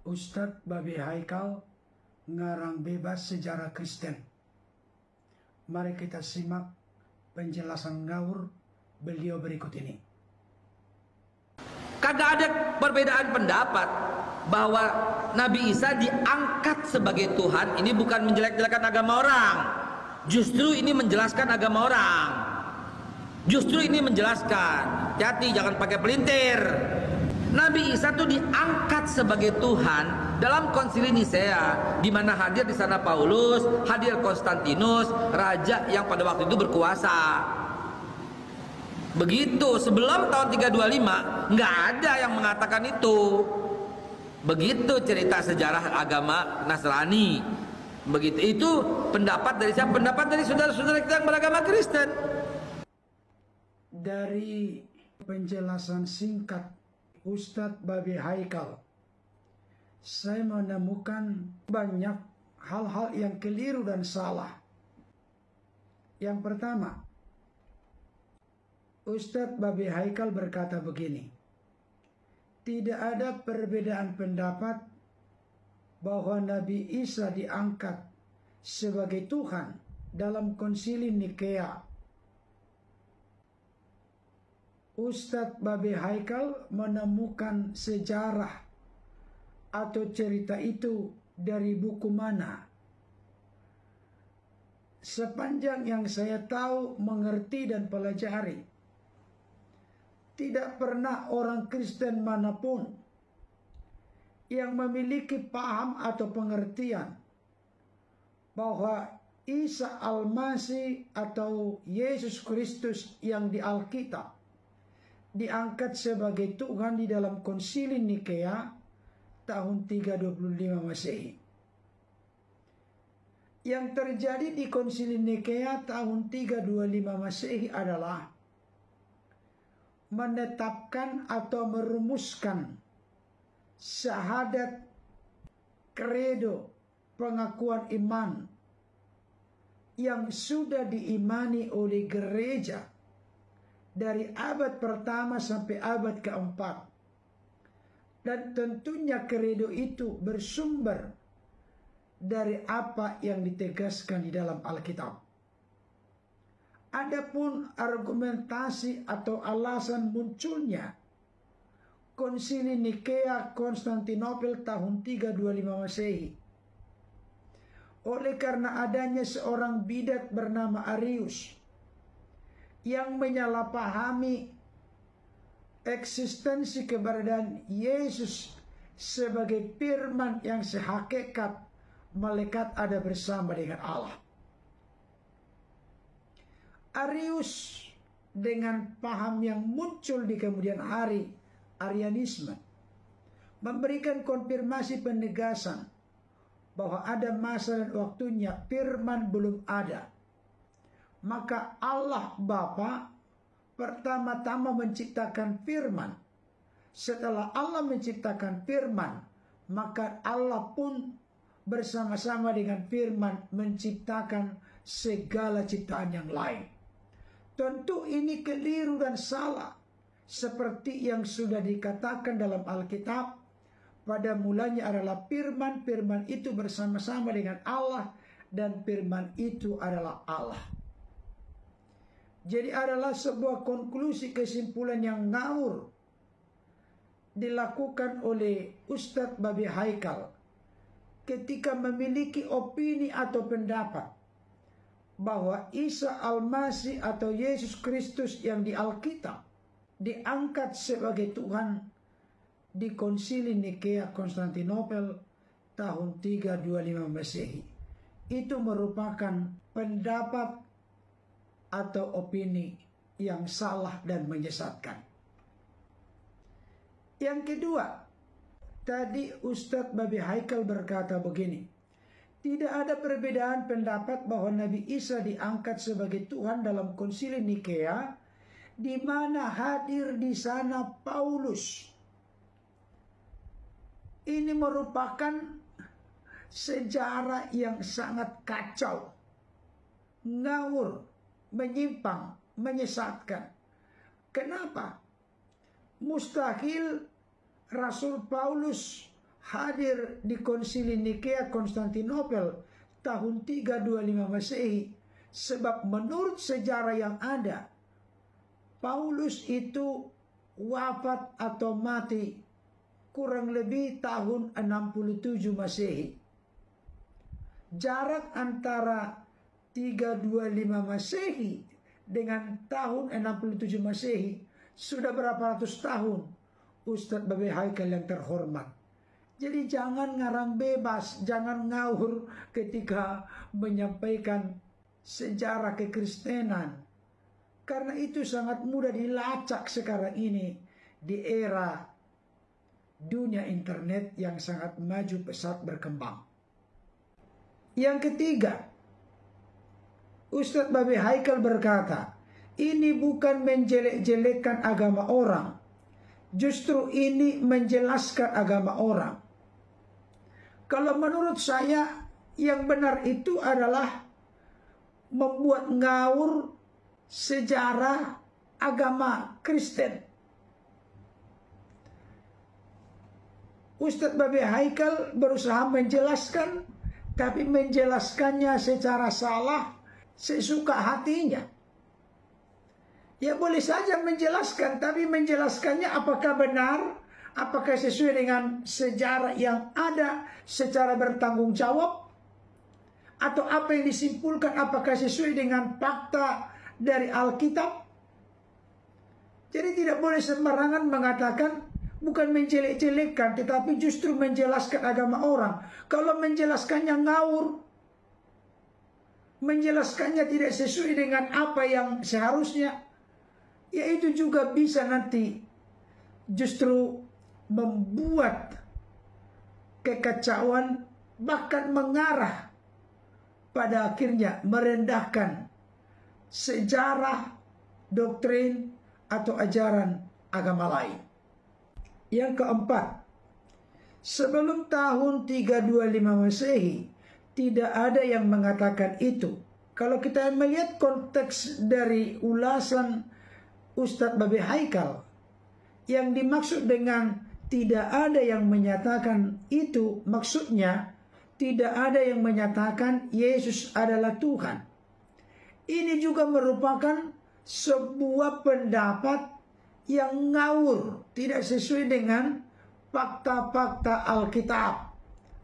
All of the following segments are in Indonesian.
Ustadz Babe Haikal ngarang bebas sejarah Kristen. Mari kita simak penjelasan ngawur beliau berikut ini. Kagak ada perbedaan pendapat bahwa Nabi Isa diangkat sebagai Tuhan. Ini bukan menjelek-jelekan agama orang. Justru ini menjelaskan agama orang. Justru ini menjelaskan. Hati-hati, jangan pakai pelintir. Nabi Isa itu diangkat sebagai Tuhan dalam Konsili Nisea, di mana hadir di sana Paulus, hadir Konstantinus, raja yang pada waktu itu berkuasa. Begitu, sebelum tahun 325 nggak ada yang mengatakan itu. Begitu cerita sejarah agama Nasrani. Begitu, itu pendapat dari siapa? Pendapat dari saudara-saudara kita yang beragama Kristen. Dari penjelasan singkat Ustadz Babe Haikal, saya menemukan banyak hal-hal yang keliru dan salah. Yang pertama, Ustadz Babe Haikal berkata begini, tidak ada perbedaan pendapat bahwa Nabi Isa diangkat sebagai Tuhan dalam Konsili Nikea. Ustadz Babe Haikal menemukan sejarah atau cerita itu dari buku mana? Sepanjang yang saya tahu, mengerti dan pelajari, tidak pernah orang Kristen manapun yang memiliki paham atau pengertian bahwa Isa Al-Masih atau Yesus Kristus yang di Alkitab diangkat sebagai Tuhan di dalam Konsili Nikea tahun 325 Masehi. Yang terjadi di Konsili Nikea tahun 325 Masehi adalah menetapkan atau merumuskan syahadat kredo pengakuan iman yang sudah diimani oleh gereja dari abad pertama sampai abad keempat. Dan tentunya kredo itu bersumber dari apa yang ditegaskan di dalam Alkitab. Adapun argumentasi atau alasan munculnya Konsili Nikea Konstantinopel tahun 325 Masehi oleh karena adanya seorang bidat bernama Arius yang menyalahpahami eksistensi keberadaan Yesus sebagai firman yang sehakikat malaikat ada bersama dengan Allah. Arius dengan paham yang muncul di kemudian hari, Arianisme, memberikan konfirmasi penegasan bahwa ada masa dan waktunya firman belum ada. Maka Allah Bapa pertama-tama menciptakan firman. Setelah Allah menciptakan firman, maka Allah pun bersama-sama dengan firman menciptakan segala ciptaan yang lain. Tentu ini keliru dan salah. Seperti yang sudah dikatakan dalam Alkitab, pada mulanya adalah firman, firman itu bersama-sama dengan Allah, dan firman itu adalah Allah. Jadi adalah sebuah konklusi kesimpulan yang ngawur dilakukan oleh Ustadz Babe Haikal ketika memiliki opini atau pendapat bahwa Isa Al-Masih atau Yesus Kristus yang di Alkitab diangkat sebagai Tuhan di Konsili Nikea Konstantinopel tahun 325 Masehi. Itu merupakan pendapat atau opini yang salah dan menyesatkan. Yang kedua, tadi Ustadz Babe Haikal berkata begini, tidak ada perbedaan pendapat bahwa Nabi Isa diangkat sebagai Tuhan dalam Konsili Nikea, di mana hadir di sana Paulus. Ini merupakan sejarah yang sangat kacau, ngawur, menyimpang, menyesatkan. Kenapa? Mustahil Rasul Paulus hadir di Konsili Nikea Konstantinopel tahun 325 Masehi. Sebab menurut sejarah yang ada, Paulus itu wafat atau mati kurang lebih tahun 67 Masehi. Jarak antara 325 Masehi dengan tahun 67 Masehi sudah berapa ratus tahun, Ustadz Babe Haikal yang terhormat. Jadi jangan ngarang bebas, jangan ngawur ketika menyampaikan sejarah kekristenan. Karena itu sangat mudah dilacak sekarang ini di era dunia internet yang sangat maju pesat berkembang. Yang ketiga, Ustadz Babe Haikal berkata, ini bukan menjelek-jelekkan agama orang, justru ini menjelaskan agama orang. Kalau menurut saya yang benar itu adalah membuat ngawur sejarah agama Kristen. Ustadz Babe Haikal berusaha menjelaskan, tapi menjelaskannya secara salah, sesuka hatinya. Ya boleh saja menjelaskan, tapi menjelaskannya apakah benar, apakah sesuai dengan sejarah yang ada secara bertanggung jawab, atau apa yang disimpulkan apakah sesuai dengan fakta dari Alkitab. Jadi tidak boleh sembarangan mengatakan, bukan menjelek-jelekkan, tetapi justru menjelaskan agama orang. Kalau menjelaskannya ngawur, menjelaskannya tidak sesuai dengan apa yang seharusnya, ya itu juga bisa nanti justru membuat kekacauan, bahkan mengarah pada akhirnya merendahkan sejarah, doktrin, atau ajaran agama lain. Yang keempat, sebelum tahun 325 Masehi tidak ada yang mengatakan itu. Kalau kita melihat konteks dari ulasan Ustadz Babe Haikal, yang dimaksud dengan tidak ada yang menyatakan itu, maksudnya tidak ada yang menyatakan Yesus adalah Tuhan. Ini juga merupakan sebuah pendapat yang ngawur, tidak sesuai dengan fakta-fakta Alkitab.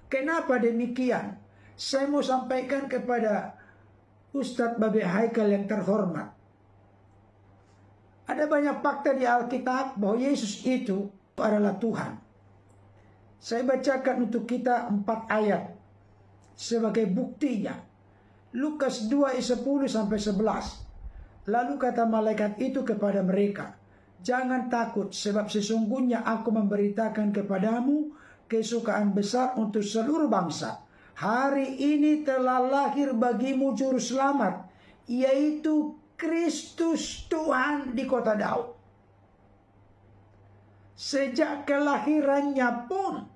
Kenapa demikian? Saya mau sampaikan kepada Ustadz Babe Haikal yang terhormat. Ada banyak fakta di Alkitab bahwa Yesus itu adalah Tuhan. Saya bacakan untuk kita 4 ayat sebagai buktinya. Lukas 2 ayat 10 sampai 11. Lalu kata malaikat itu kepada mereka, jangan takut, sebab sesungguhnya aku memberitakan kepadamu kesukaan besar untuk seluruh bangsa. Hari ini telah lahir bagimu juru selamat, yaitu Kristus Tuhan di kota Daud. Sejak kelahirannya pun,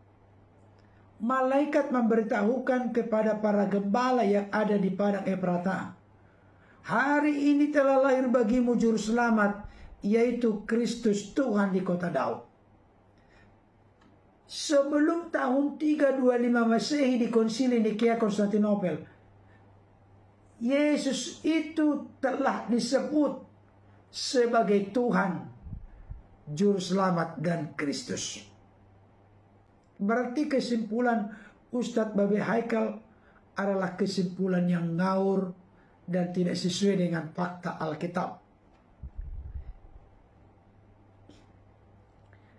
malaikat memberitahukan kepada para gembala yang ada di padang Efrata, hari ini telah lahir bagimu juru selamat, yaitu Kristus Tuhan di kota Daud. Sebelum tahun 325 Masehi di Konsili Nikea Konstantinopel, Yesus itu telah disebut sebagai Tuhan, Juru Selamat, dan Kristus. Berarti kesimpulan Ustadz Babe Haikal adalah kesimpulan yang ngawur dan tidak sesuai dengan fakta Alkitab.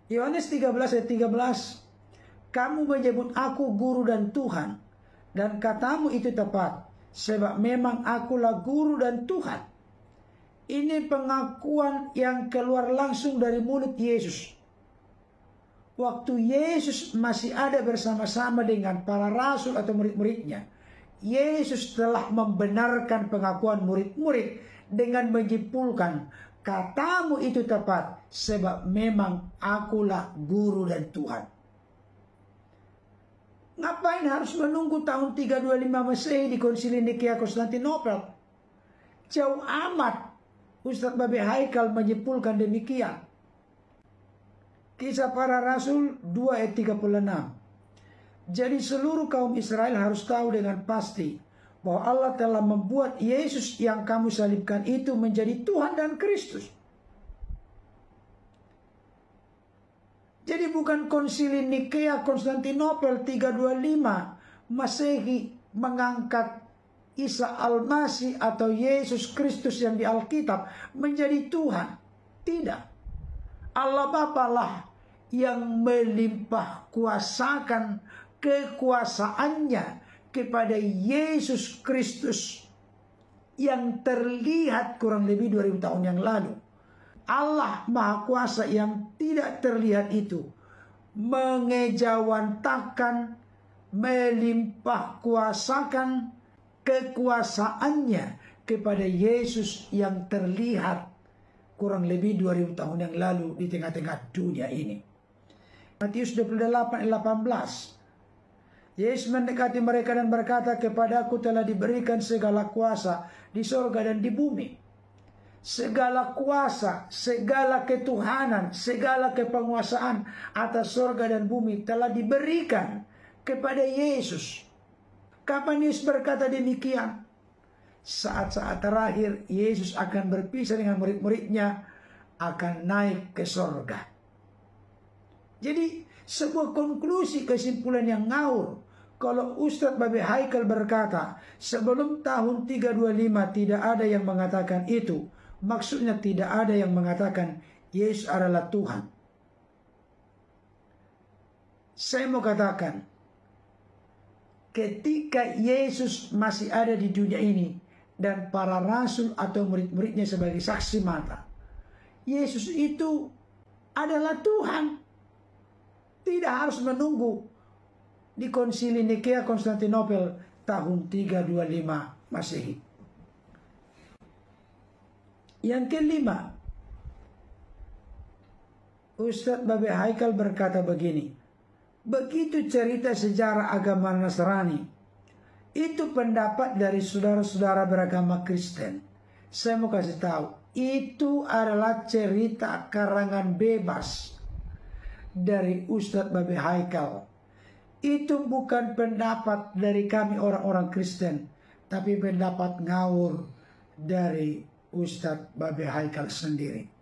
Yohanes 13 ayat 13, kamu menyebut aku guru dan Tuhan, dan katamu itu tepat, sebab memang akulah guru dan Tuhan. Ini pengakuan yang keluar langsung dari mulut Yesus. Waktu Yesus masih ada bersama-sama dengan para rasul atau murid-muridnya, Yesus telah membenarkan pengakuan murid-murid dengan menyimpulkan, katamu itu tepat, sebab memang akulah guru dan Tuhan. Ngapain harus menunggu tahun 325 Masehi di Konsili Nikea Konstantinopel? Jauh amat Ustadz Babe Haikal menyimpulkan demikian. Kisah Para Rasul 2 ayat 36. Jadi seluruh kaum Israel harus tahu dengan pasti bahwa Allah telah membuat Yesus yang kamu salibkan itu menjadi Tuhan dan Kristus. Jadi bukan konsili Nikea Konstantinopel 325 Masehi mengangkat Isa Al-Masih atau Yesus Kristus yang di Alkitab menjadi Tuhan. Tidak. Allah Bapa lah yang melimpah kuasakan kekuasaannya kepada Yesus Kristus yang terlihat kurang lebih 2000 tahun yang lalu. Allah Maha Kuasa yang tidak terlihat itu mengejawantakan, melimpah kuasakan kekuasaannya kepada Yesus yang terlihat kurang lebih 2000 tahun yang lalu di tengah-tengah dunia ini. Matius 28:18. Yesus mendekati mereka dan berkata, "Kepadaku telah diberikan segala kuasa di sorga dan di bumi." Segala kuasa, segala ketuhanan, segala kepenguasaan atas sorga dan bumi telah diberikan kepada Yesus. Kapan Yesus berkata demikian? Saat-saat terakhir Yesus akan berpisah dengan murid-muridnya, akan naik ke sorga. Jadi sebuah konklusi kesimpulan yang ngawur kalau Ustadz Babe Haikal berkata sebelum tahun 325 tidak ada yang mengatakan itu. Maksudnya tidak ada yang mengatakan Yesus adalah Tuhan. Saya mau katakan, ketika Yesus masih ada di dunia ini dan para rasul atau murid-muridnya sebagai saksi mata, Yesus itu adalah Tuhan. Tidak harus menunggu di konsili Nikea Konstantinopel tahun 325 Masehi. Yang kelima, Ustadz Babe Haikal berkata begini, begitu cerita sejarah agama Nasrani, itu pendapat dari saudara-saudara beragama Kristen. Saya mau kasih tahu, itu adalah cerita karangan bebas dari Ustadz Babe Haikal. Itu bukan pendapat dari kami orang-orang Kristen, tapi pendapat ngawur dari Ustadz Babe Haikal sendiri.